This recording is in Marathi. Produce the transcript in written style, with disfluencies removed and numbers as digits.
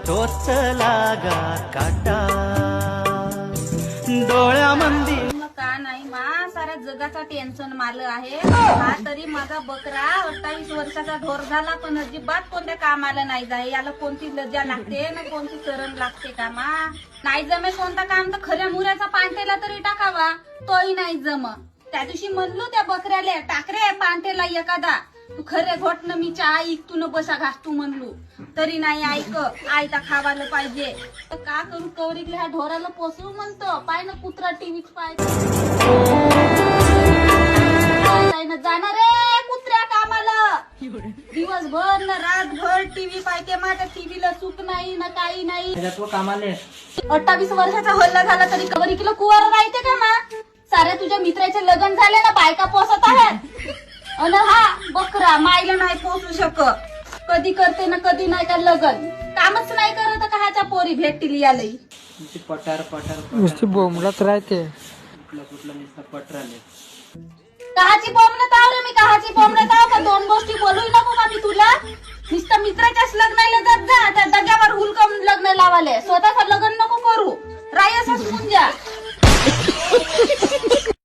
टोचला गा काटा डोळ्यामंदी का नाही मा साऱ्या जगाचा टेन्शन माल आहे हा तरी माझा बकरा 28 वर्षाचा ढोर झाला पण अजिबात कोणत्या कामाला नाही जाय याला कोणती लज्जा लागते ना कोणती चरण लागते का मा नाही जमे कोणता काम तर खऱ्या मुऱ्याचा पांटेला तरी टाकावा तोही नाही जम त्या दिवशी म्हणलो त्या बकऱ्याला टाकरे पांटेला एखादा तू खरे घोटन मी चहा ऐक तू न बसा घासतू म्हणलो तरी नाही ऐक आयता खावायला पाहिजे तर का करू कवरीतले ह्या ढोराला पोसू म्हणतो पाय ना कुत्रा टीव्हीच पाय जाणार रे कुत्र्या कामाला दिवसभर ना रातभर टीव्ही पाहते माझ्या टीव्हीला सुख नाही ना काही नाही 28 वर्षाचा हल्ला झाला तरी कवरी किलो कुवार राहते का मा साऱ्या तुझ्या मित्राचे लग्न झाले ना बायका पोसत आहेत अन हा बकरा मायला नाही पोसू शकत कधी करते ना कधी नाही का लग्न कामच नाही करत काहाच्या पोरी भेटतील यालई पटार पटार नुसती बोंबलत राहते कुठलं नुसतं पटराले काहाची बोंबलत आव रे मी काहाची बोंबलत आव का दोन गोष्टी बोलूही नको का मी तुला नुसतं मित्राच्याच लग्नाला जात जा त्या दग्यावर हुलकम लग्न लावाले स्वतःच लग्न नको करू राय असंच म्हणून जा